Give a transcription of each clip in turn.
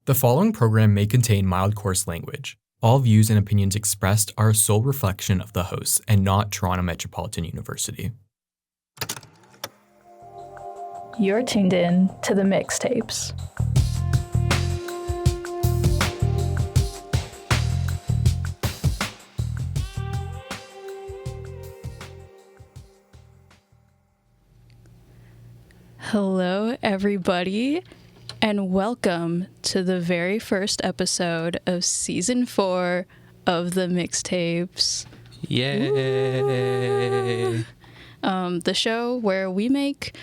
The following program may contain mild coarse language. All views and opinions expressed are a sole reflection of the hosts and not Toronto Metropolitan University. You're tuned in to the Mixtapes. Hello, everybody, and welcome to the very first episode of Season 4 of the Mixtapes. Yay! The show where we make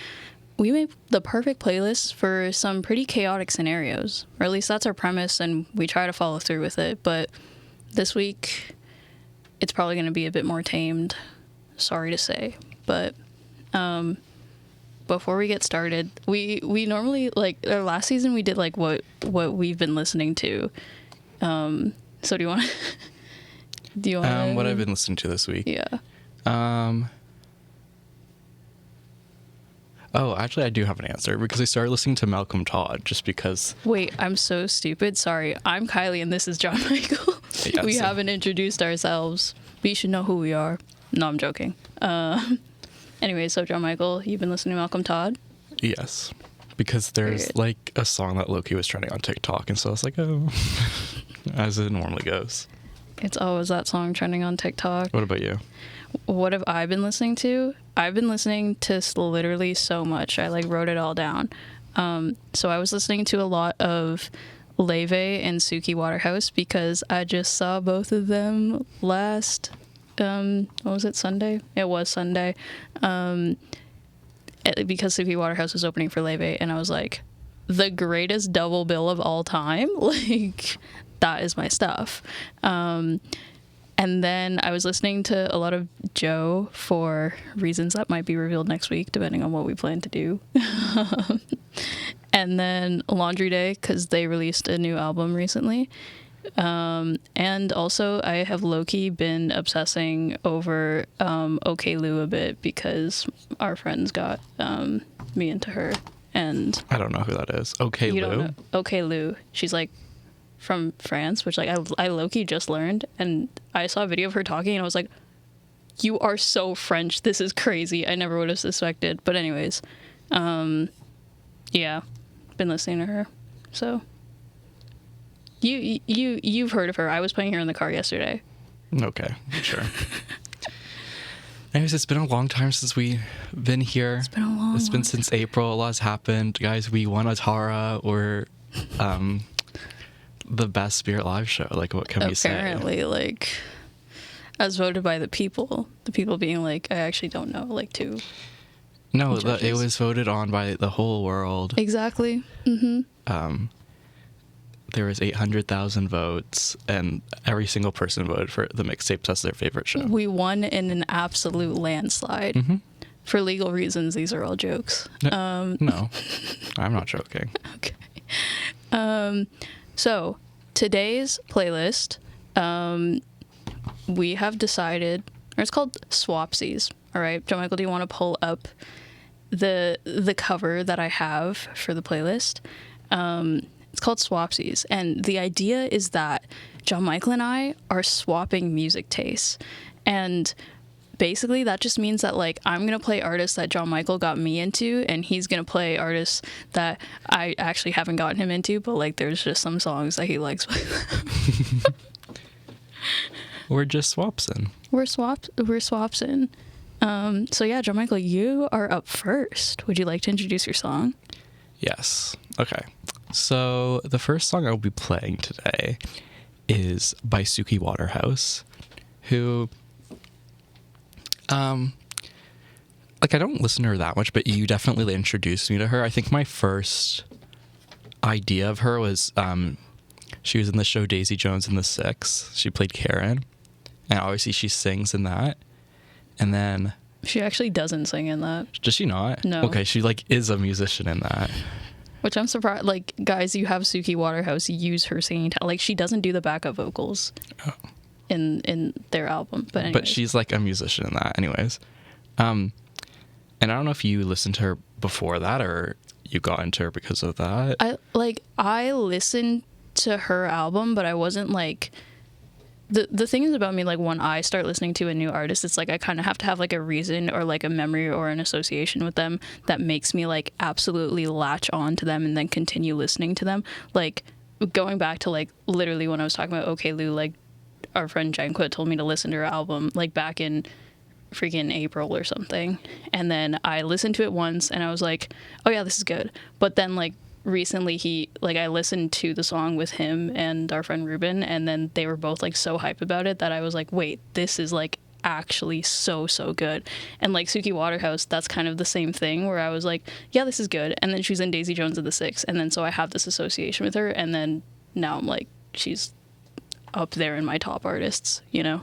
the perfect playlist for some pretty chaotic scenarios, or at least that's our premise, and we try to follow through with it. But this week, it's probably going to be a bit more tamed. Sorry to say, but before we get started, we normally, like, last season we did like what we've been listening to. So do you want what I've been listening to this week? Yeah. Oh, actually, I do have an answer because I started listening to Malcolm Todd just because. Wait, I'm so stupid. Sorry. I'm Kylie and this is John Michael. Yes. We haven't introduced ourselves, but you should know who we are. No, I'm joking. Anyway, so John Michael, you've been listening to Malcolm Todd? Yes, because there's Weird. like a song that Loki was trending on TikTok, and so I was like, oh, as it normally goes. It's always that song trending on TikTok. What about you? What have I been listening to? I've been listening to literally so much. I like wrote it all down. So I was listening to a lot of Leve and Suki Waterhouse because I just saw both of them last, what was it, Sunday? It was Sunday. Because Suki Waterhouse was opening for Leve, and I was like, the greatest double bill of all time? Like, that is my stuff. And then I was listening to a lot of Joe for reasons that might be revealed next week, depending on what we plan to do. And then Laundry Day, because they released a new album recently. And also I have low-key been obsessing over OK Lou a bit because our friends got me into her. And I don't know who that is. Okay, you Lou? don't know OK Lou. She's like from France, which like I low-key just learned, and I saw a video of her talking and I was like, you are so French, this is crazy. I never would have suspected. But anyways, yeah, been listening to her. So you've heard of her. I was playing her in the car yesterday. Okay, sure. Anyways, it's been a long time since we've been here. It's been a long It's been time. since April. A lot's happened. Guys, we won a Tara or the best Spirit Live show. Like, what can we say? Apparently, like, as voted by the people being like, I actually don't know, like, two. No, judges. it was voted on by the whole world. Exactly. Mm-hmm. There was 800,000 votes, and every single person voted for the Mixtapes as their favorite show. We won in an absolute landslide. Mm-hmm. For legal reasons, these are all jokes. No, I'm not joking. Okay. So today's playlist, we have decided, or it's called SWAPSIES. All right, Joe Michael, do you want to pull up the cover that I have for the playlist? It's called SWAPSIES, and the idea is that John Michael and I are swapping music tastes, and basically that just means that, like, I'm gonna play artists that John Michael got me into, and he's gonna play artists that I actually haven't gotten him into, but like there's just some songs that he likes. We're just swapsing. We're swapsing. So yeah, John Michael, you are up first. Would you like to introduce your song? Yes. Okay. So the first song I'll be playing today is by Suki Waterhouse, who, like, I don't listen to her that much, but you definitely introduced me to her. I think my first idea of her was, she was in the show Daisy Jones and the Six. She played Karen, and obviously she sings in that. And then She actually doesn't sing in that. does she not? No. Okay, she like is a musician in that. Which I'm surprised. Like, guys, you have Suki Waterhouse use her singing. Like, she doesn't do the backup vocals in their album. But anyways. But she's like a musician in that, anyways. And I don't know if you listened to her before that or you got into her because of that. I listened to her album, but I wasn't like, the thing is about me, like when I start listening to a new artist, it's like I kind of have to have like a reason or like a memory or an association with them that makes me like absolutely latch on to them and then continue listening to them. Like going back to like literally when I was talking about OK Lou, like our friend Janquit told me to listen to her album like back in freaking April or something, and then I listened to it once and I was like, oh yeah, this is good. But then like recently I listened to the song with him and our friend Ruben, and then they were both like so hype about it that I was like, wait, this is like actually so good. And like Suki Waterhouse, that's kind of the same thing where I was like, yeah, this is good. And then she's in Daisy Jones and the Six, and then so I have this association with her, and then now I'm like, she's up there in my top artists, you know.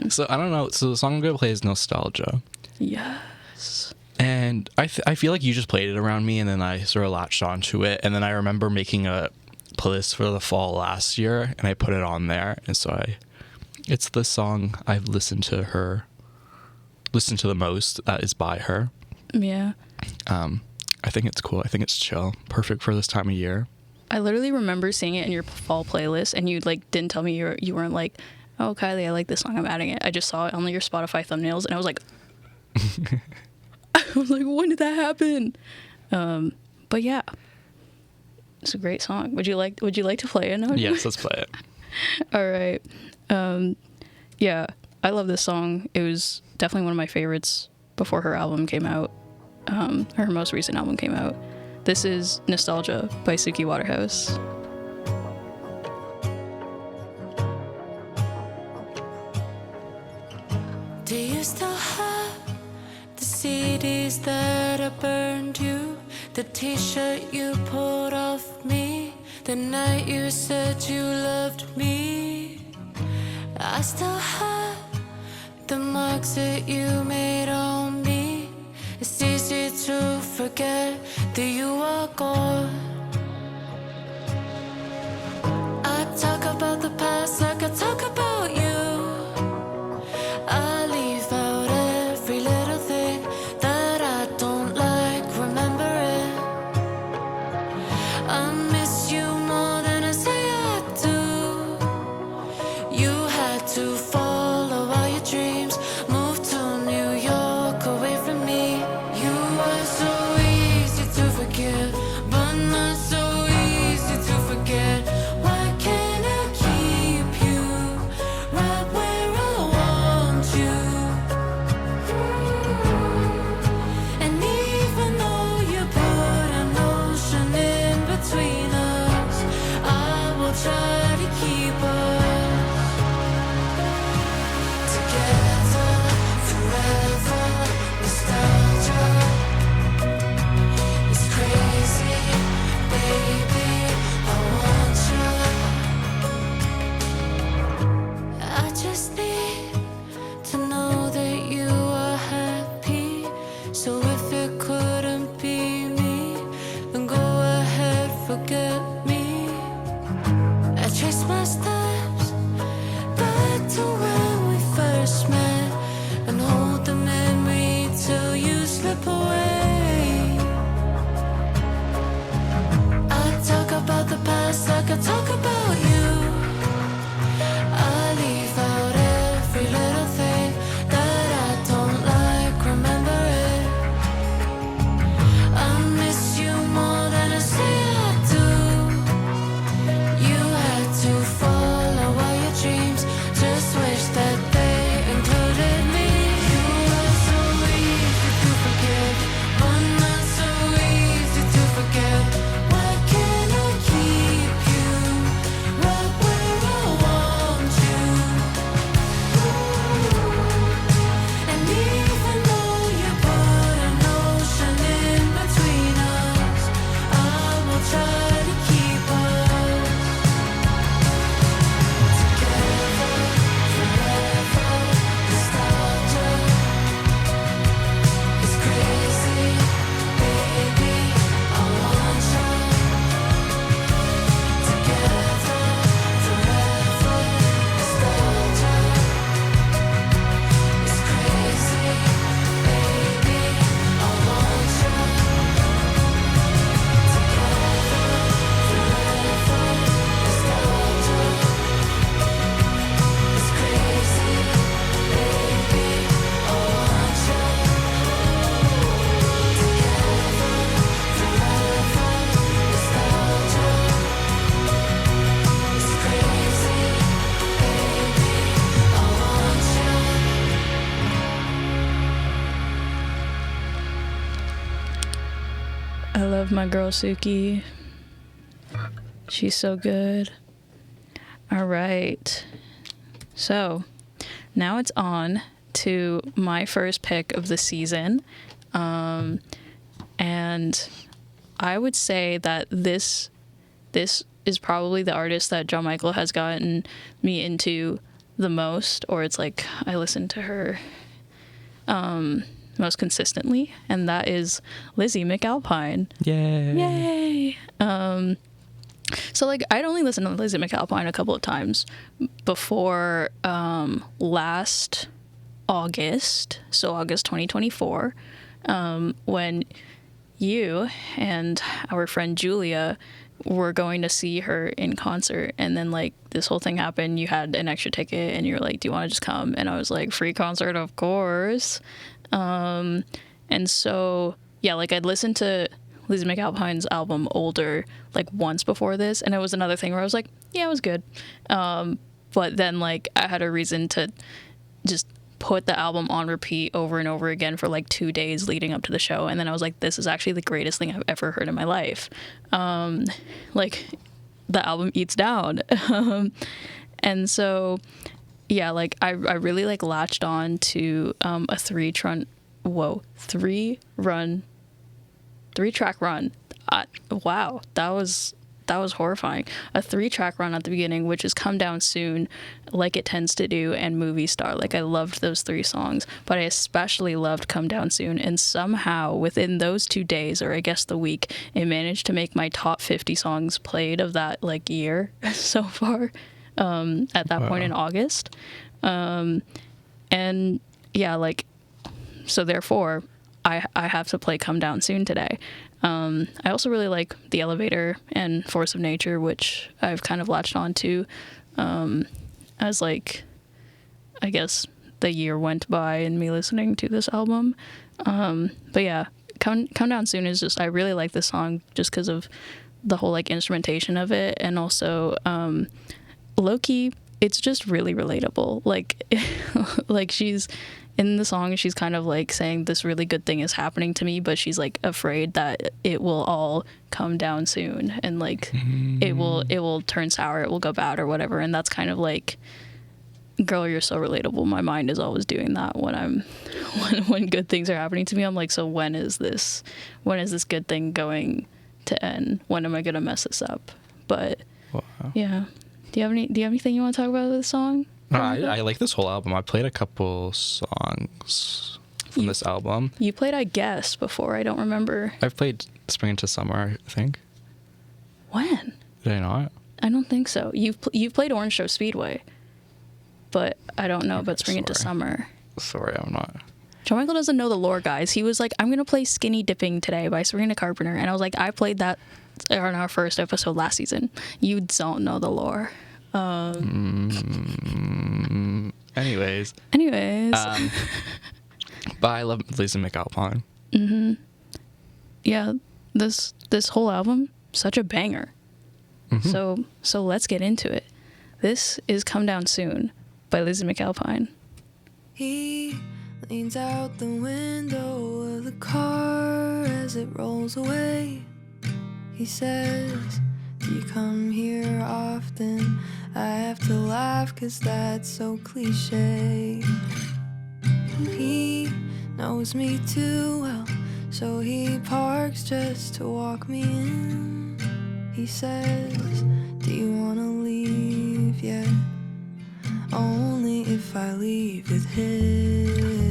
So I don't know, so the song I'm gonna play is Nostalgia. Yes. And I feel like you just played it around me, and then I sort of latched onto it. And then I remember making a playlist for the fall last year, and I put it on there. And so it's the song I've listened to the most that is by her. Yeah. I think it's cool. I think it's chill. Perfect for this time of year. I literally remember seeing it in your fall playlist, and you like didn't tell me you weren't like, oh, Kylie, I like this song, I'm adding it. I just saw it on your Spotify thumbnails, and I was like, I was like, when did that happen? But yeah, it's a great song. Would you like to play it now? Yes, let's play it. All right. Yeah, I love this song. It was definitely one of my favorites before her album came out. Her most recent album came out. This is Nostalgia by Suki Waterhouse. Do you still have the CDs that I burned you? The t-shirt you pulled off me the night you said you loved me? I still have the marks that you made on me. It's easy to forget that you are gone. I talk about the past like I talk about you. I leave out every little thing that I don't like remembering. I miss you more than I say I do. You had to follow all your dreams, move to New York away from me. You were so easy to forgive, but not so easy to forget. Why can't I keep you right where I want you? And even though you put an ocean in between us, I will try to keep us together forever. Nostalgia is crazy, baby. I want you. I just need to know that you are happy. So if it couldn't be me, then go ahead, forget me. I trace my steps back to when we first met, and hold the memory till you slip away. I talk about the past like I talk about you. I leave out every little thing that I don't like remembering. I miss you more than I say I do. love my girl Suki. She's so good. All right. So now it's on to my first pick of the season. And I would say that this is probably the artist that John Michael has gotten me into the most, or it's like I listen to her most consistently, and that is Lizzie McAlpine. Yay! So like I'd only listened to Lizzie McAlpine a couple of times before last August, so August 2024, when you and our friend Julia were going to see her in concert, and then like this whole thing happened. You had an extra ticket and you're like, do you want to just come? And I was like, free concert, of course. And so yeah, like I'd listened to Lizzie McAlpine's album Older like once before this, and it was another thing where I was like, yeah, it was good. But then like I had a reason to just put the album on repeat over and over again for like 2 days leading up to the show, and then I was like, this is actually the greatest thing I've ever heard in my life. Like the album eats down. And so yeah, like I really like latched on to a three-track run. Wow, that was horrifying. A 3-track run at the beginning, which is Come Down Soon, Like It Tends to Do, and Movie Star. Like I loved those 3 songs, but I especially loved Come Down Soon, and somehow within those 2 days, or I guess the week, it managed to make my top 50 songs played of that like year so far, at that point in August. And yeah, like, so therefore I have to play Come Down Soon today. I also really like The Elevator and Force of Nature, which I've kind of latched on to as like, I guess the year went by and me listening to this album. But yeah, Come Down Soon is just, I really like this song just because of the whole like instrumentation of it, and also low-key, it's just really relatable. Like like she's in the song, she's kind of like saying this really good thing is happening to me, but she's like afraid that it will all come down soon, and like it will turn sour, it will go bad or whatever. And that's kind of like, girl, you're so relatable. My mind is always doing that when when good things are happening to me. I'm like, so when is this good thing going to end? When am I gonna mess this up? But yeah, do you have anything you want to talk about with this song? I like this whole album. I played a couple songs from this album. You played I Guess before. I don't remember. I've played Spring into Summer, I think. When? Did I not? I don't think so. You've played Orange Show Speedway, but I don't know about Spring into Summer. Sorry, I'm not. John Michael doesn't know the lore, guys. He was like, I'm going to play Skinny Dipping today by Sabrina Carpenter. And I was like, I played that on our first episode last season. You don't know the lore. Anyways. But I love Lizzie McAlpine. Mm-hmm. Yeah, this whole album, such a banger. Mm-hmm. So let's get into it. This is Come Down Soon by Lizzie McAlpine. He leans out the window of the car as it rolls away. He says, do you come here often? I have to laugh 'cause that's so cliche. He knows me too well, so he parks just to walk me in. He says, do you wanna leave yet? Only if I leave with him.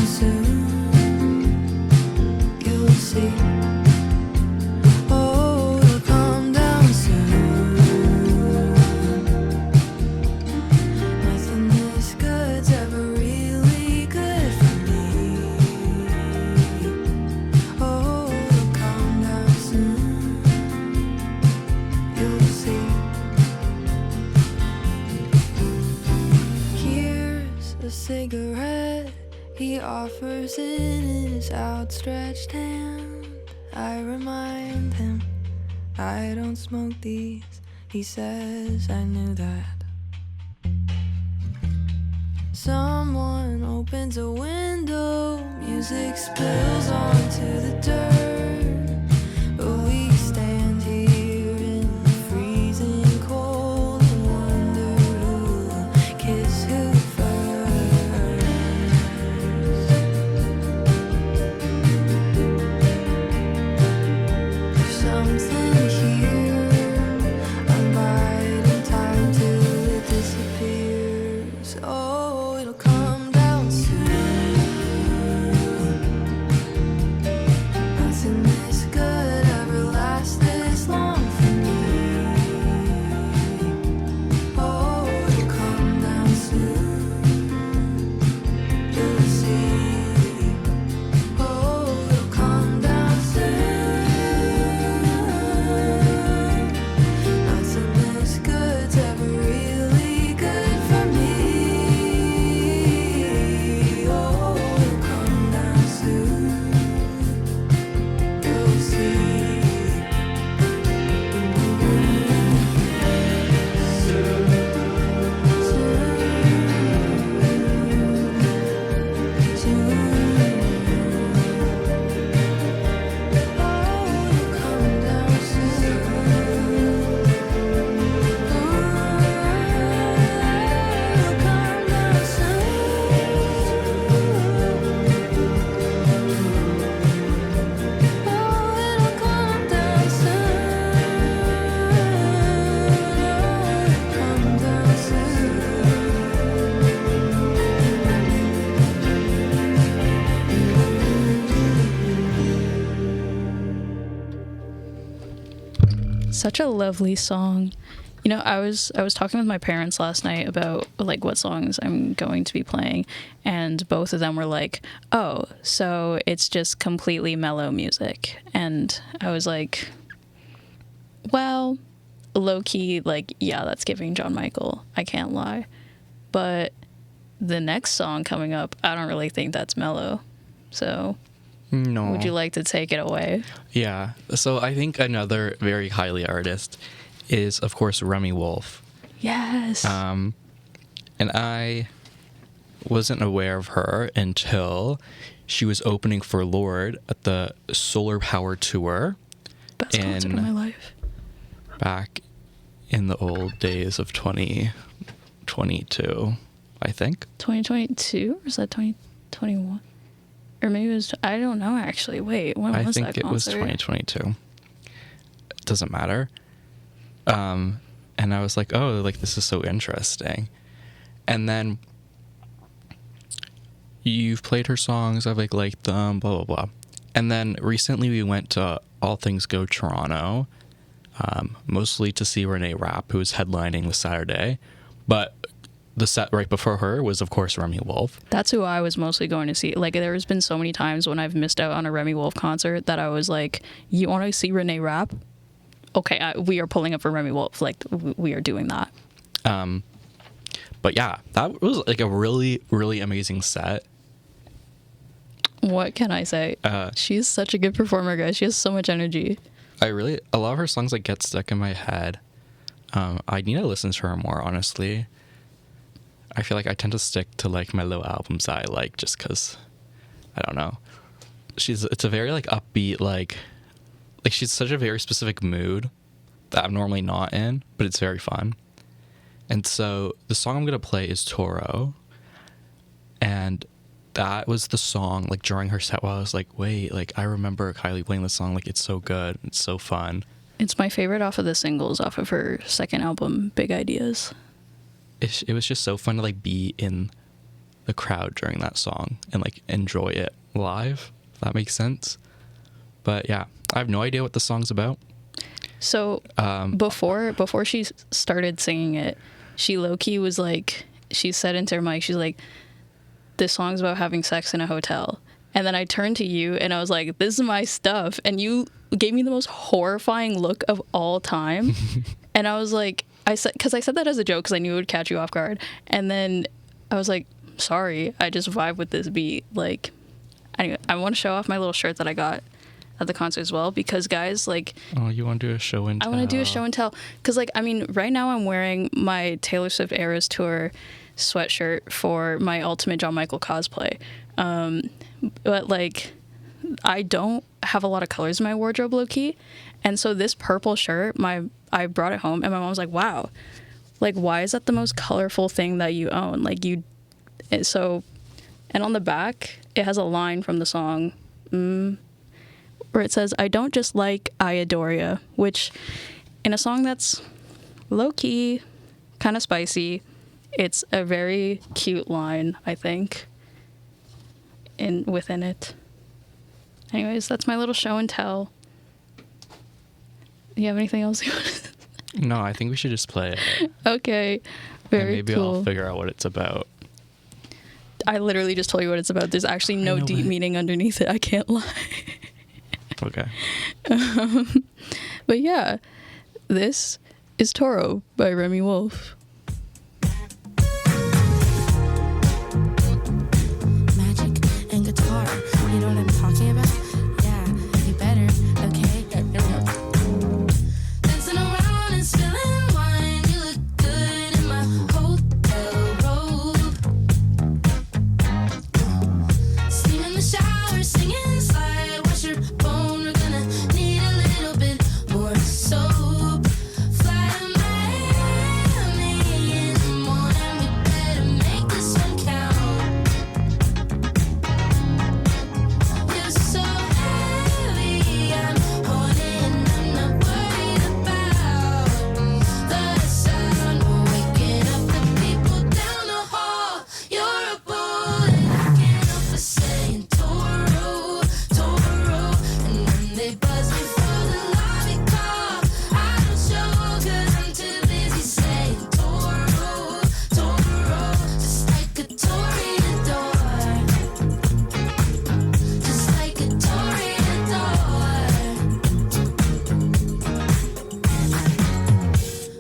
Soon He offers it in his outstretched hand. I remind him I don't smoke these. He says I knew that. Someone opens a window, music spills onto the dirt, but we stand here in the freezing cold and wonder who'll kiss who first. There's something here, I'm biding time till it disappears. Oh, it'll come down soon. Nothing this good ever lasts this long for me. Oh, it'll come down soon. You'll see. Oh, it'll come down soon. Nothing this good's ever really good for me. Oh, it'll come down soon. You'll see. Such a lovely song. You know, I was talking with my parents last night about like what songs I'm going to be playing, and both of them were like, "Oh, so it's just completely mellow music." And I was like, "Well, low key, like, yeah, that's giving John Michael. I can't lie." But the next song coming up, I don't really think that's mellow. So, No. would you like to take it away? Yeah. So I think another very highly artist is, of course, Remy Wolf. Yes. And I wasn't aware of her until she was opening for Lorde at the Solar Power Tour Best concert of my life. back in the old days of 2022, I think. 2022? Or is that 2021? Or maybe it was, I don't know actually. Wait, when I was think that it was concert? 2022. It doesn't matter. And I was like, oh, like, this is so interesting. And then you've played her songs, I've liked them, blah, blah, blah. And then recently we went to All Things Go Toronto, mostly to see Renee Rapp, who was headlining the Saturday. But the set right before her was, of course, Remy Wolf. That's who I was mostly going to see. Like, there's been so many times when I've missed out on a Remy Wolf concert that I was like, you want to see Renee Rapp? Okay, we are pulling up for Remy Wolf. Like, we are doing that. But yeah, that was like a really, really amazing set. What can I say? She's such a good performer, guys. She has so much energy. A lot of her songs like get stuck in my head. I need to listen to her more, honestly. I feel like I tend to stick to like my low albums I like just because, I don't know. It's a very like upbeat, like she's such a very specific mood that I'm normally not in, but it's very fun. And so the song I'm going to play is Toro. And that was the song like during her set while I was like, wait, like I remember Kaili playing this song. Like, it's so good. It's so fun. It's my favorite off of the singles off of her second album, Big Ideas. It was just so fun to like be in the crowd during that song and like enjoy it live, if that makes sense. But yeah, I have no idea what the song's about. So before she started singing it, she low-key was like, she said into her mic, she's like, this song's about having sex in a hotel. And then I turned to you and I was like, this is my stuff. And you gave me the most horrifying look of all time. And I was like, I said that as a joke because I knew it would catch you off guard. And then I was like, sorry, I just vibe with this beat. Like, anyway, I want to show off my little shirt that I got at the concert as well, because guys, like, Oh, you want to do a show and tell? I want to do a show and tell, because, like, I mean, right now I'm wearing my Taylor Swift Eras Tour sweatshirt for my Ultimate John Michael cosplay, but, like, I don't have a lot of colors in my wardrobe, low-key, and so this purple shirt, I brought it home, and my mom was like, wow, like, why is that the most colorful thing that you own? Like, and on the back, it has a line from the song, where it says, I don't just like, I adore ya, which in a song that's low-key, kind of spicy, it's a very cute line, I think, within it. Anyways, that's my little show and tell. Do you have anything else you want to No, I think we should just play it. Okay, very And maybe cool. I'll figure out what it's about. I literally just told you what it's about. There's actually no know, deep but- meaning underneath it. I can't lie. Okay. But yeah, this is Toro by Remy Wolf. Magic and guitar, you know what I'm talking about? Yeah, you better, okay? Dancing around and spilling wine, you look good in my hotel robe. Steam in the shower, singing slide, wash your bone, we're gonna need a little bit more soap. Fly to Miami in the morning, we better make this one count. You're so heavy, I'm holding, I'm not worried about the sound. We're waking up the people down the hall. You're a bull, and I can't help but saying Toro, Toro. And when they buzz me for the lobby call, I don't show 'cause I'm too busy saying Toro, Toro. Just like a toreador. Just like a toreador.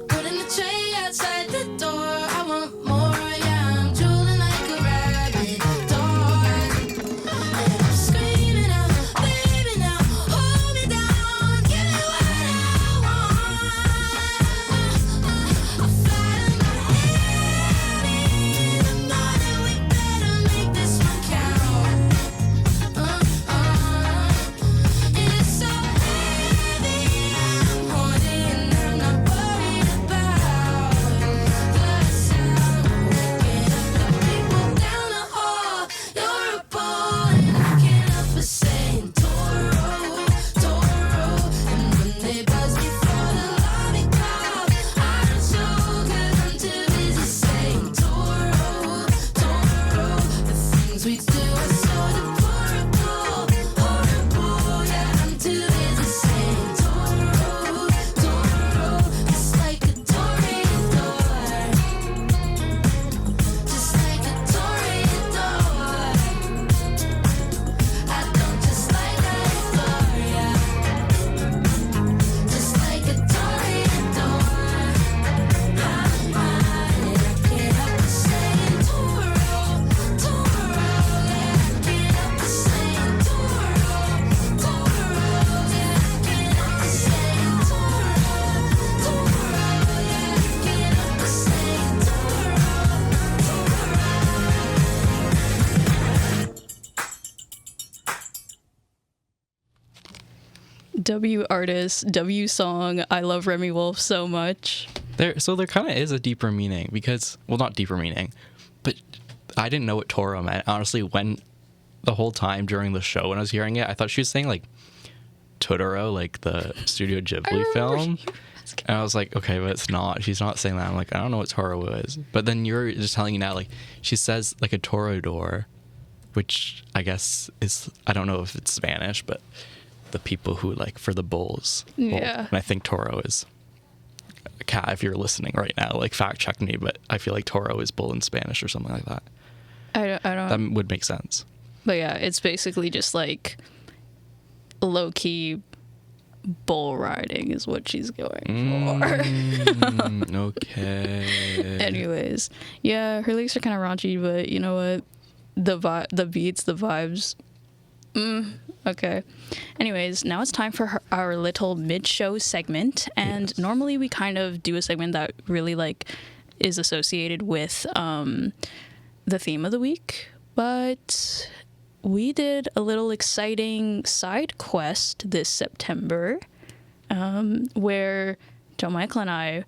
Putting the tray outside the door. I want more, yeah, I'm drooling like a rabid dog. And I'm screaming out, baby, now hold me down, give me what I want. I fly to Miami in the morning, we better make this one count. It's so heavy, I'm holding, I'm not worried about the sound. Waking up the people down the hall. You're a bull, and I can't help but saying Toro, Toro. And when they buzz me for the lobby call, I don't show 'cause I'm too busy saying Toro, Toro. The things we do are so deplorable, horrible. Yeah, I'm too busy saying Toro, Toro. Just like a toreador. Just like a toreador. I don't just like Gloria. Just like a toreador. I can't help but saying Toro, Toro. Yeah, I can't help but saying Toro, Toro. Yeah, I can't help but saying Toro, Toro. Yeah, I can't help but saying W artist, W song. I love Remy Wolf so much. There kind of is a deeper meaning because, well, not deeper meaning, but I didn't know what Toro meant. Honestly, when the whole time during the show when I was hearing it, I thought she was saying like Totoro, like the Studio Ghibli film. And I was like, okay, but it's not. She's not saying that. I'm like, I don't know what Toro is. But then you're just telling me now, like, she says like a toreador, which I guess is, I don't know if it's Spanish, but the people who like for the bulls. Yeah. And I think Toro is a cat. If you're listening right now, like fact check me, but I feel like Toro is bull in Spanish or something like that. I don't. That would make sense. But yeah, it's basically just like low key bull riding is what she's going for. Okay. Anyways, yeah, her lyrics are kind of raunchy, but you know what? The beats, the vibes. Okay. Anyways, now it's time for our little mid-show segment, and normally we kind of do a segment that really like is associated with the theme of the week, but we did a little exciting side quest this September, where John Michael and I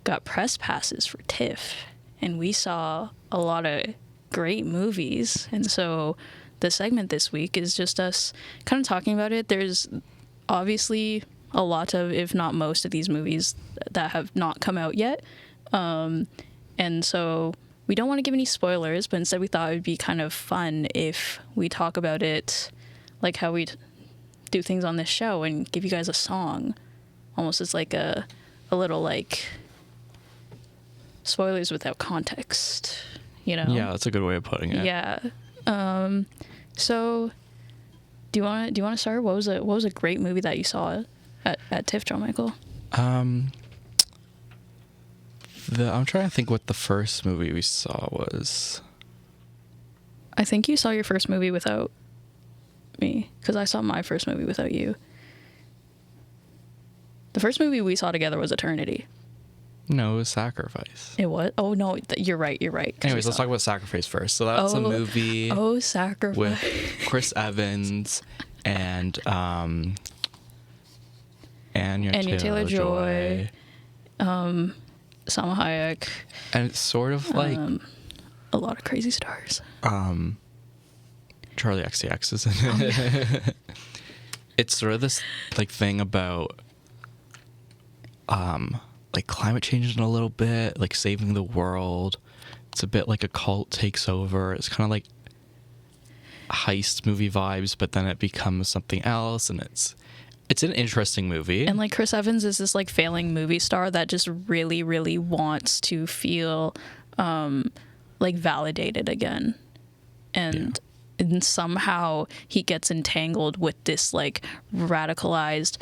got press passes for TIFF, and we saw a lot of great movies. And so the segment this week is just us kind of talking about it. There's obviously a lot of, if not most of these movies that have not come out yet. And so we don't want to give any spoilers, but instead we thought it would be kind of fun if we talk about it like how we do things on this show and give you guys a song. Almost as like a little like spoilers without context, you know? Yeah, that's a good way of putting it. Yeah. So do you want to start? What was a great movie that you saw at TIFF, John Michael? I'm trying to think what the first movie we saw was. I think you saw your first movie without me, because I saw my first movie without you. The first movie we saw together was Eternity. No, it was Sacrifice. It was? Oh, no, you're right. 'Cause Anyways, let's talk about Sacrifice first. So that's a movie Sacrifice. with Chris Evans and Anya Taylor-Joy. Salma Hayek. And it's sort of like A lot of crazy stars. Charlie XCX is in it. It's sort of this like thing about like climate change in a little bit, like saving the world. It's a bit like a cult takes over. It's kind of like heist movie vibes, but then it becomes something else, and it's an interesting movie. And like Chris Evans is this like failing movie star that just really, really wants to feel like validated again. And somehow he gets entangled with this like radicalized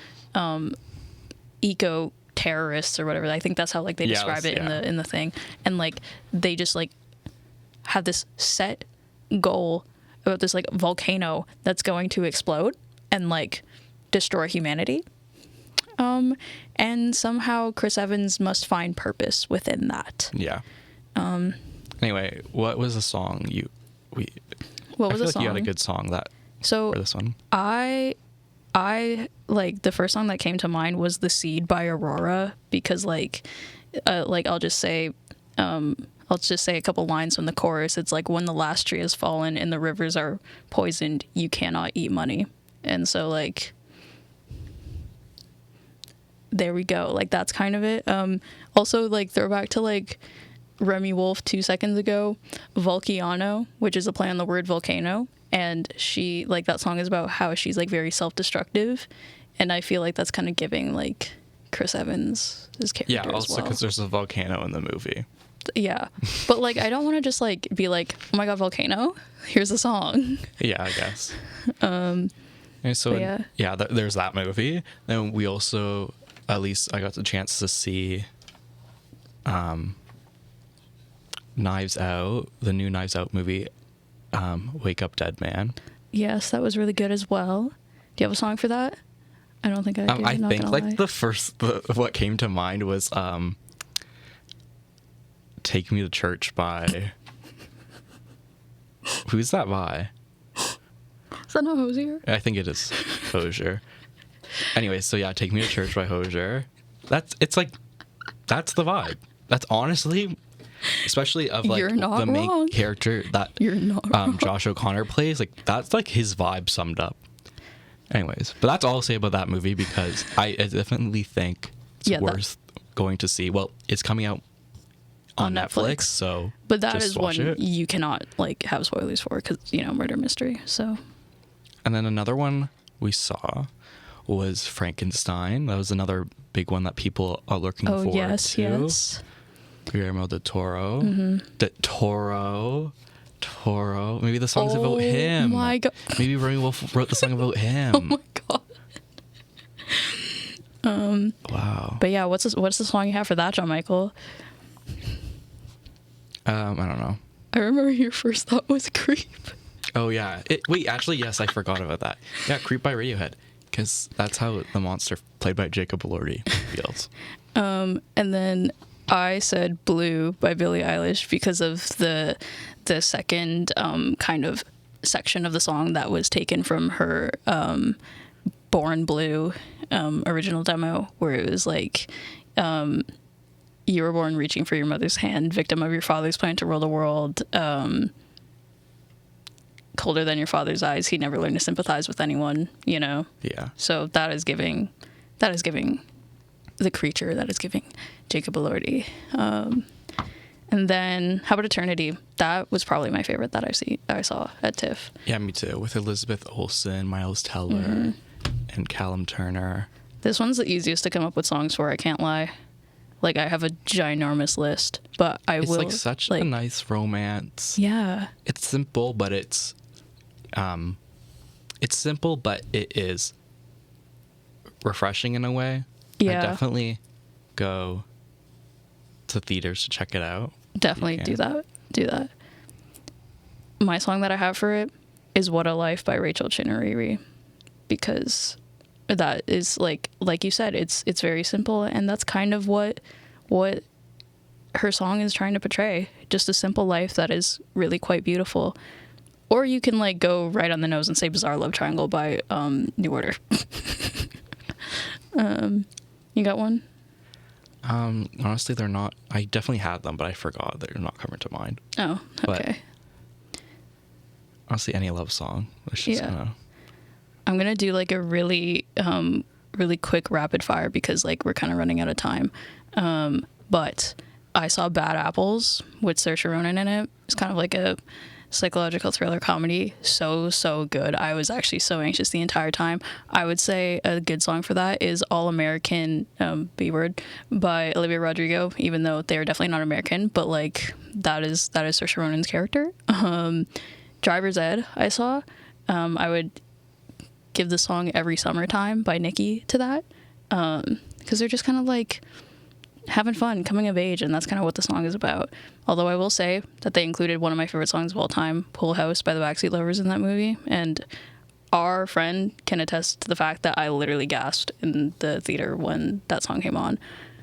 eco terrorists or whatever. I think that's how like they describe it in the thing. And like they just like have this set goal about this like volcano that's going to explode and like destroy humanity. And somehow Chris Evans must find purpose within that. Yeah. Anyway, what was the song what was the like song? you had a good song for this one. I like the first song that came to mind was The Seed by Aurora, because like I'll just say a couple lines from the chorus. It's like, when the last tree has fallen and the rivers are poisoned, you cannot eat money. And so like there we go. Like that's kind of it. Also like throwback to like Remy Wolf 2 seconds ago, Volcano, which is a play on the word volcano. And she, like, that song is about how she's, like, very self-destructive. And I feel like that's kind of giving, like, Chris Evans his character as well. Yeah, also because there's a volcano in the movie. Yeah. But, like, I don't want to just, like, be like, oh, my God, volcano? Here's a song. Yeah, I guess. And so, there's that movie. Then we also, at least I got the chance to see Knives Out, the new Knives Out movie. Wake Up Dead Man. Yes, that was really good as well. Do you have a song for that? I don't think I do. I think like what came to mind was Take Me to Church by who's that by? Is that not Hosier? I think it is Hosier. Anyway, so yeah, Take Me to Church by Hosier. That's the vibe. That's honestly, especially of like the main character that Josh O'Connor plays, like that's like his vibe summed up. Anyways, but that's all I'll say about that movie, because I definitely think it's worth going to see. Well, it's coming out on Netflix, so but that is one you cannot like have spoilers for, because murder mystery. So, and then another one we saw was Frankenstein. That was another big one that people are looking forward to. Yes. Guillermo del Toro. Toro. Maybe the song's about him. Oh my God. Maybe Remy Wolf wrote the song about him. Oh my God. Wow. But yeah, what's the song you have for that, John Michael? I don't know. I remember your first thought was Creep. Oh yeah. Wait, actually, yes, I forgot about that. Yeah, Creep by Radiohead, because that's how the monster played by Jacob Elordi feels. And then I said Blue by Billie Eilish because of the second kind of section of the song that was taken from her Born Blue original demo, where it was like, you were born reaching for your mother's hand, victim of your father's plan to rule the world, colder than your father's eyes, he never learned to sympathize with anyone, you know? Yeah. So that is giving the creature, that is giving Jacob Elordi. And then how about Eternity? That was probably my favorite that I saw at TIFF. Yeah, me too. With Elizabeth Olsen, Miles Teller, and Callum Turner. This one's the easiest to come up with songs for, I can't lie. Like, I have a ginormous list, but It's like such a nice romance. Yeah. It's simple, but it's simple, but it is refreshing in a way. Yeah. I definitely go to theaters to check it out. Definitely do that. My song that I have for it is What a Life by Rachel Chinariri, because that is like you said, it's very simple, and that's kind of what her song is trying to portray, just a simple life that is really quite beautiful. Or you can like go right on the nose and say Bizarre Love Triangle by New Order. You got one? Honestly, they're not. I definitely had them, but I forgot. They're not coming to mind. Oh, okay. But honestly, any love song. It's just, I'm gonna do like a really quick rapid fire because like we're kind of running out of time. But I saw Bad Apples with Saoirse Ronan in it. It's kind of like a psychological thriller comedy. So good. I was actually so anxious the entire time. I would say a good song for that is All American B Word by Olivia Rodrigo, even though they're definitely not American, but like that is Saoirse Ronan's character. Driver's Ed I saw. I would give the song Every Summertime by Nicki to that, because they're just kind of like having fun, coming of age, and that's kind of what the song is about. Although I will say that they included one of my favorite songs of all time, Pool House by the Backseat Lovers, in that movie, and our friend can attest to the fact that I literally gasped in the theater when that song came on,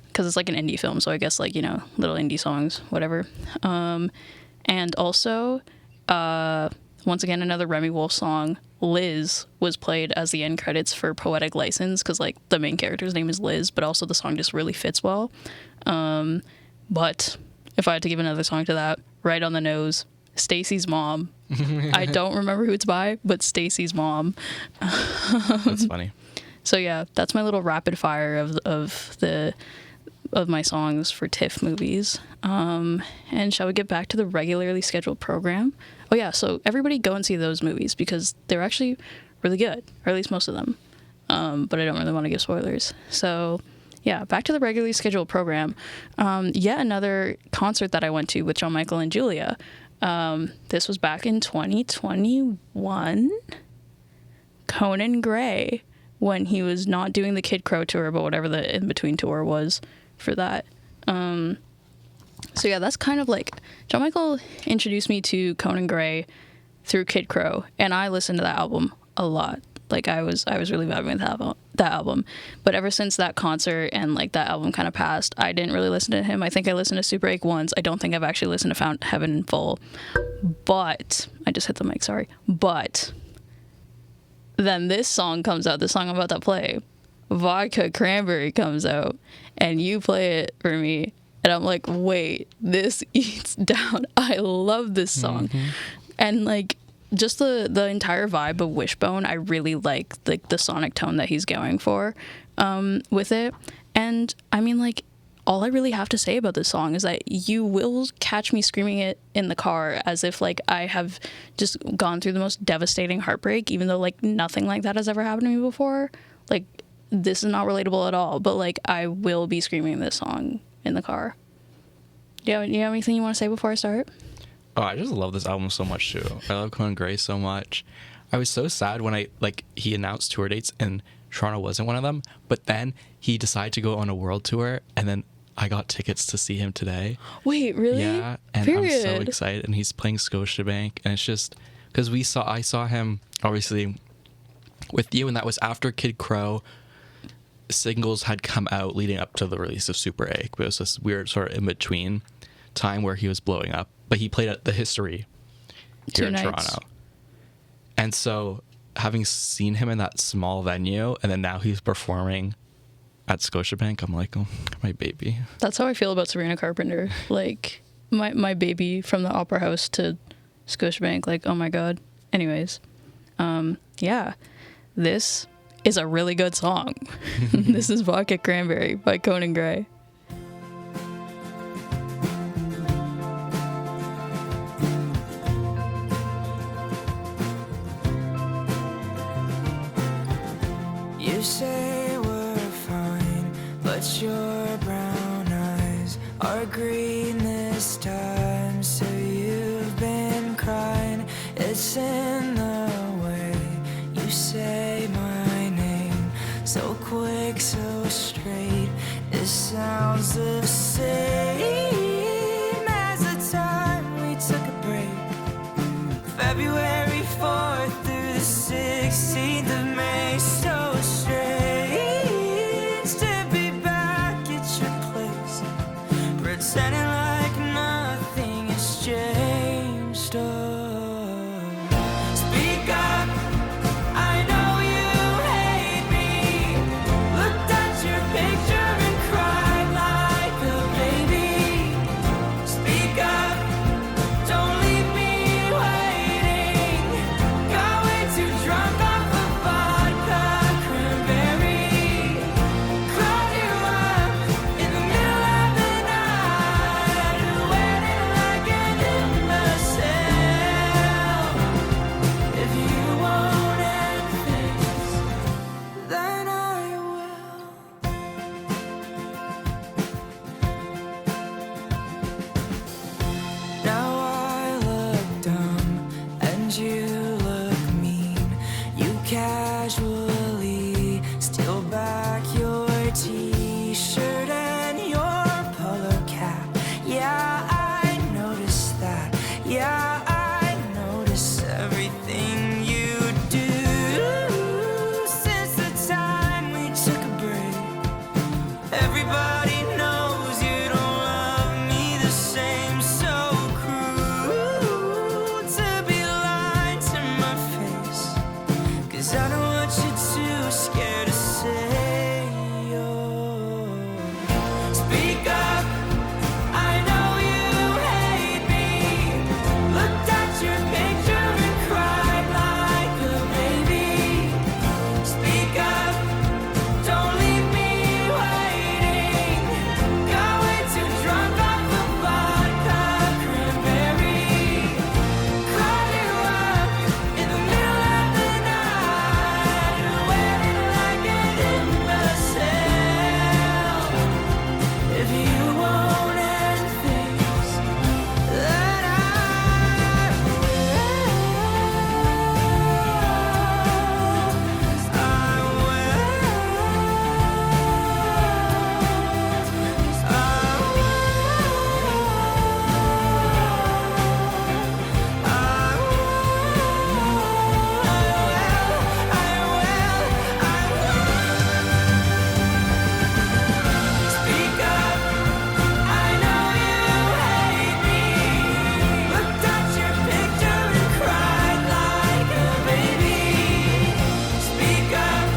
because it's like an indie film, so I guess like, you know, little indie songs, whatever. And also, once again, another Remy Wolf song, Liz, was played as the end credits for Poetic License, because like the main character's name is Liz, but also the song just really fits well. But if I had to give another song to that, right on the nose, Stacy's Mom. I don't remember who it's by, but Stacy's Mom. That's funny. So yeah, that's my little rapid fire of my songs for TIFF movies. And shall we get back to the regularly scheduled program? Oh yeah, so everybody go and see those movies because they're actually really good, or at least most of them. But I don't really want to give spoilers. So yeah, back to the regularly scheduled program. Yet another concert that I went to with John Michael and Julia. This was back in 2021. Conan Gray, when he was not doing the Kid Crow tour, but whatever the in-between tour was for that. So yeah, that's kind of like, John Michael introduced me to Conan Gray through Kid Crow, and I listened to that album a lot. Like I was really vibing with that album. But ever since that concert and like that album kind of passed, I didn't really listen to him. I think I listened to Super 8 once. I don't think I've actually listened to Found Heaven in full. But I just hit the mic, sorry. But then this song comes out, the song I'm about to play, Vodka Cranberry, comes out, and you play it for me, and I'm like, wait, this eats down. I love this song. And like just the entire vibe of Wishbone, I really like the sonic tone that he's going for with it. And I mean, like, all I really have to say about this song is that you will catch me screaming it in the car as if like I have just gone through the most devastating heartbreak, even though like nothing like that has ever happened to me before. Like, this is not relatable at all, but like I will be screaming this song in the car. You have anything you want to say before I start? Oh, I just love this album so much too. I love Conan Gray so much. I was so sad when he announced tour dates, and Toronto wasn't one of them. But then he decided to go on a world tour, and then I got tickets to see him today. Wait, really? Yeah, and Period. I'm so excited. And he's playing Scotiabank, and it's just because I saw him obviously with you, and that was after Kid Crow singles had come out leading up to the release of Super Egg. But it was this weird sort of in between time where he was blowing up. But he played at the History here in Toronto, and so having seen him in that small venue, and then now he's performing at Scotiabank, I'm like, oh, my baby. That's how I feel about Sabrina Carpenter. Like, my baby from the Opera House to Scotiabank, like, oh my God. Anyways, yeah, this is a really good song. This is Vodka Cranberry by Conan Gray. You say we're fine, but your brown eyes are green this time. So you've been crying, it's in the way you say my name. So quick, so straight, it sounds the same as the time we took a break. February 4th through the 16th of May, so strange to be back at your place, pretending like nothing has changed. Oh, speak up, I know you hate me. Looked at your picture and cried like a baby. Speak up, don't leave me waiting. Got way too drunk off the vodka cranberry. Called you up in the middle of the night, waiting like an imbecile. If you won't end things, then I will. Now I look dumb and you look mean. You casually steal back your t-shirt and your polo cap. Yeah, I noticed that. Yeah, I notice everything you do. Since the time we took a break, everybody knows you don't love me the same. So cruel to be lying to my face, 'cause I know what you're too scared to say. Oh, speak up, I know you hate me. Looked at your picture and cried like a baby. Speak up, don't leave me waiting. Got way too drunk off the vodka cranberry. Called you up in the middle of the night, waiting like an imbecile. If you won't end things, then I speak up, I know you hate me. Looked at your picture and cried like a baby. Speak up,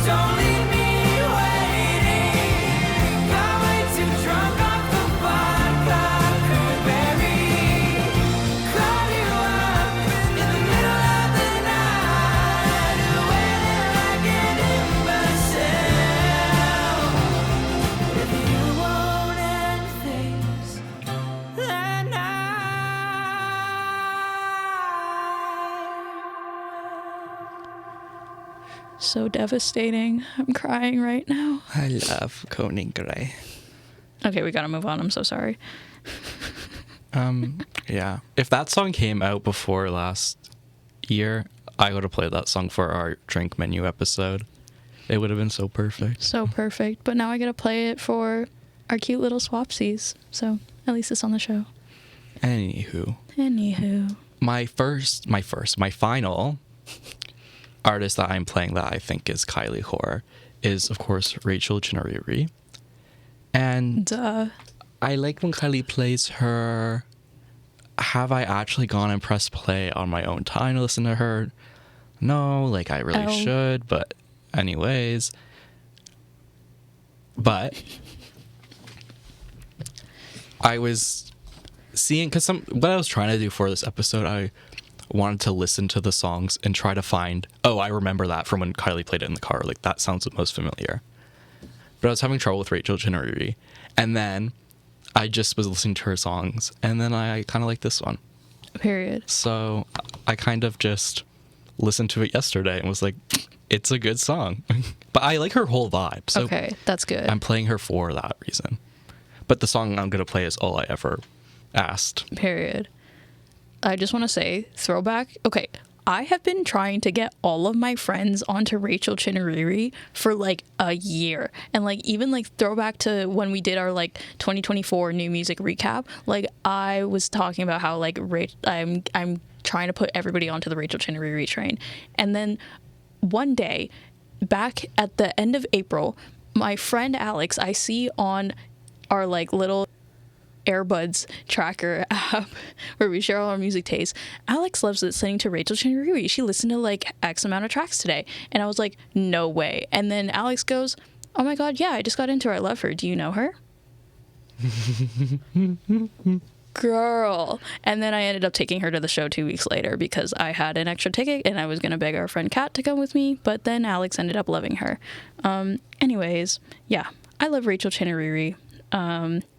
don't leave me waiting. Got way too drunk off the vodka cranberry. Called you up in the middle of the night, waiting like an imbecile. If you won't end things, then I So devastating. I'm crying right now. I love Conan Gray. Okay, we gotta move on. I'm so sorry. Yeah. If that song came out before last year, I would have played that song for our drink menu episode. It would have been so perfect. So perfect. But now I get to play it for our cute little swapsies. So at least it's on the show. Anywho, my final artist that I'm playing that I think is Kaili Horror is, of course, Rachel Chinariri. And Duh. I like when Kylie plays her. Have I actually gone and pressed play on my own time to listen to her? No, like I really should, but anyways. But I was seeing, because what I was trying to do for this episode, I wanted to listen to the songs and try to find, oh, I remember that from when Kylie played it in the car. Like, that sounds the most familiar. But I was having trouble with Rachel Chinariri. And then I just was listening to her songs, and then I kind of like this one. Period. So I kind of just listened to it yesterday and was like, it's a good song. But I like her whole vibe. So Okay, that's good. I'm playing her for that reason. But the song I'm going to play is All I Ever Asked. Period. I just want to say, throwback. Okay, I have been trying to get all of my friends onto Rachel Chinariri for like a year. And like even like throwback to when we did our like 2024 new music recap, like I was talking about how like I'm trying to put everybody onto the Rachel Chinariri train. And then one day, back at the end of April, my friend Alex, I see on our like little Airbuds tracker app where we share all our music tastes, Alex loves listening to Rachel Chinariri. She listened to like X amount of tracks today. And I was like, no way. And then Alex goes, oh my God, yeah, I just got into her. I love her. Do you know her? Girl. And then I ended up taking her to the show 2 weeks later because I had an extra ticket and I was going to beg our friend Kat to come with me. But then Alex ended up loving her. Anyways, yeah, I love Rachel Chinariri.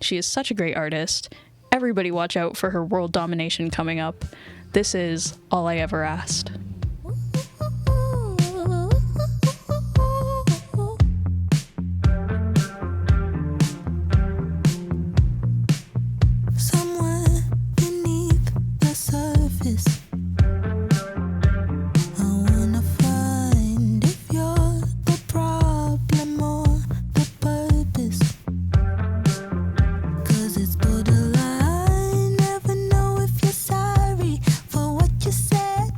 She is such a great artist. Everybody watch out for her world domination coming up. This is All I Ever Asked. Somewhere beneath the surface, I wanna find if you're the problem or the purpose. 'Cause it's borderline, never know if you're sorry for what you said.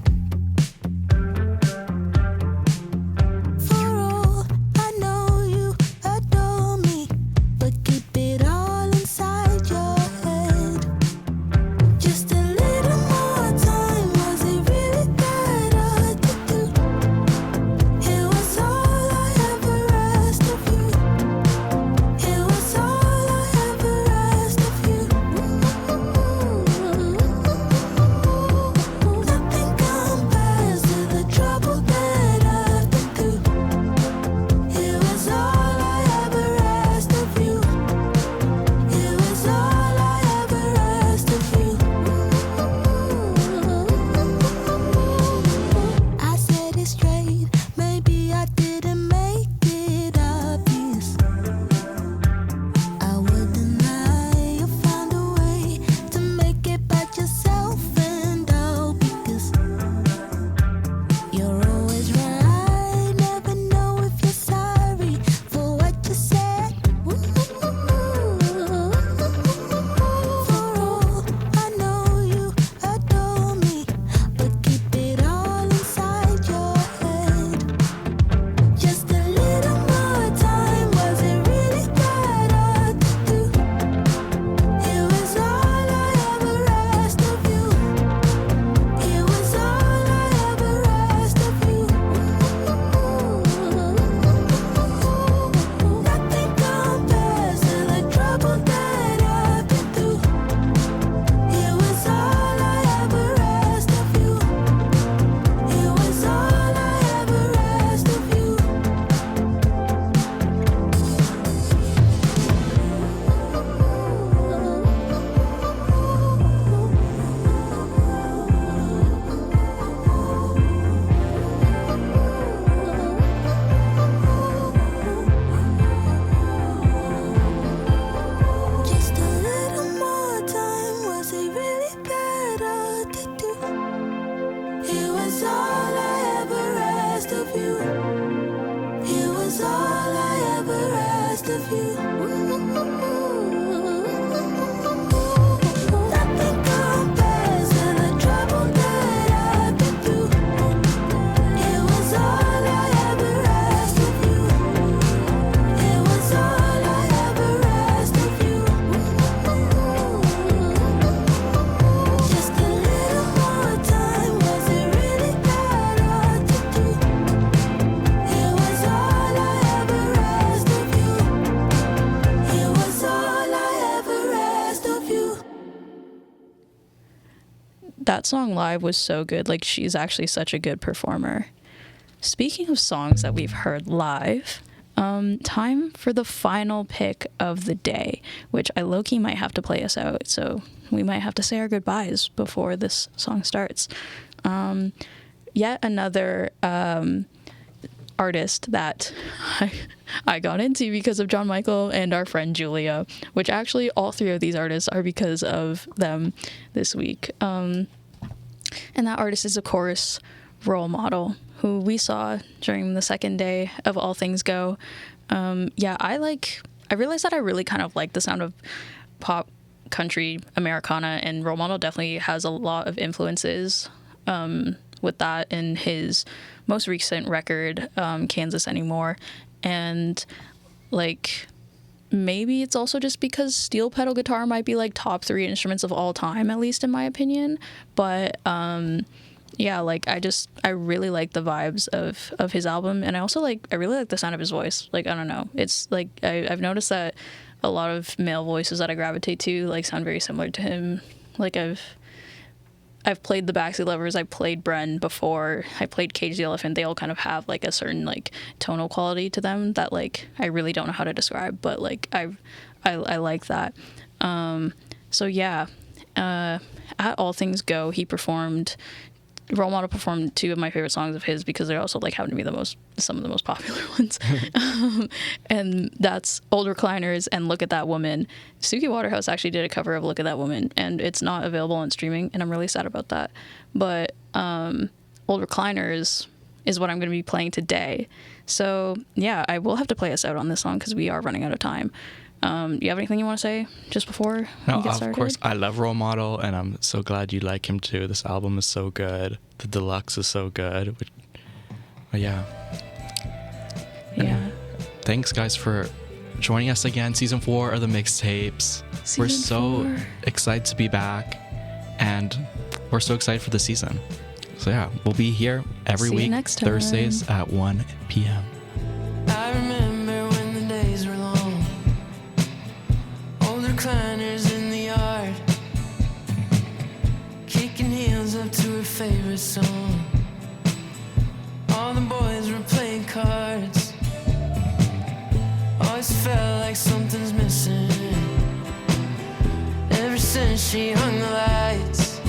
that song live was so good. Like, she's actually such a good performer. Speaking of songs that we've heard live, time for the final pick of the day, which I low-key might have to play us out, so we might have to say our goodbyes before this song starts. Yet another artist that I got into because of John Michael and our friend Julia, which actually all three of these artists are because of them this week. And that artist is, of course, Role Model, who we saw during the second day of All Things Go. I realized that I really kind of like the sound of pop, country, Americana, and Role Model definitely has a lot of influences with that in his most recent record, Kansas Anymore. And like, maybe it's also just because steel pedal guitar might be like top 3 instruments of all time, at least in my opinion. But I really like the vibes of his album, and I really like the sound of his voice. Like, I don't know, it's like I've noticed that a lot of male voices that I gravitate to like sound very similar to him. Like, I've played the Backseat Lovers, I played Bren before, I played Cage the Elephant. They all kind of have like a certain like tonal quality to them that like I really don't know how to describe, but like I like that. At All Things Go, Role Model performed 2 of my favorite songs of his because they also like happen to be some of the most popular ones. And that's Old Recliners and Look at That Woman. Suki Waterhouse actually did a cover of Look at That Woman, and it's not available on streaming, and I'm really sad about that. But Old Recliners is what I'm going to be playing today. So yeah, I will have to play us out on this song because we are running out of time. You have anything you want to say just before we get started? Of course, I love Role Model, and I'm so glad you like him too. This album is so good. The deluxe is so good. Yeah. Thanks, guys, for joining us again. Season 4 of the Mixtapes. We're so excited to be back, and we're so excited for the season. So yeah, we'll be here every week, next time. Thursdays at 1 p.m. I remember when the days were long, old recliners in the yard, kicking heels up to her favorite song. All the boys were playing cards, always felt like something's missing. Ever since she hung the lights,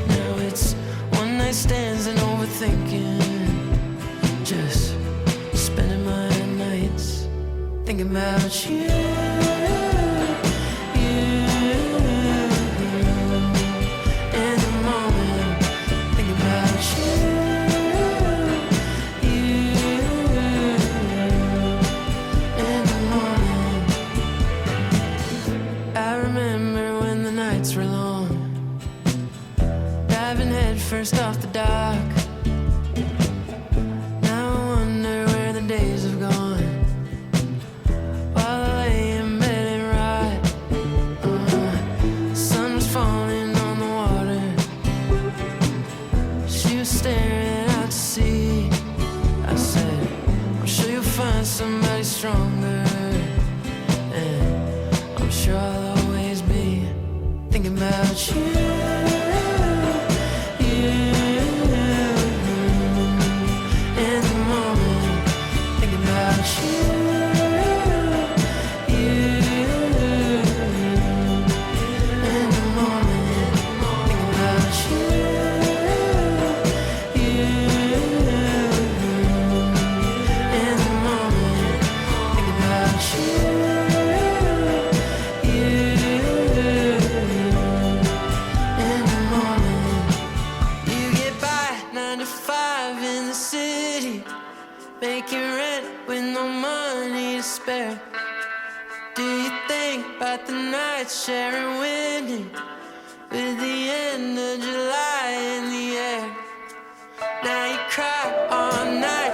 now it's one night stands and overthinking, just spending my nights thinking about you. In the moment, thinking about you. In the morning, I remember when the nights were long, diving head first off the dock. Now I wonder where the days have gone, while I lay in bed and rot. Sun was falling on the water, she was staring out to sea. I said, I'm sure you'll find somebody stronger, and I'm sure I'll always be thinking about you. In the moment, thinking about you. In the moment, thinking about you. In the moment, thinking about you. In the morning, you get by 9 to 5 in the city, making rent with no money to spare. Do you think about the nights sharing winning, with the end of July in the air? Now you cry all night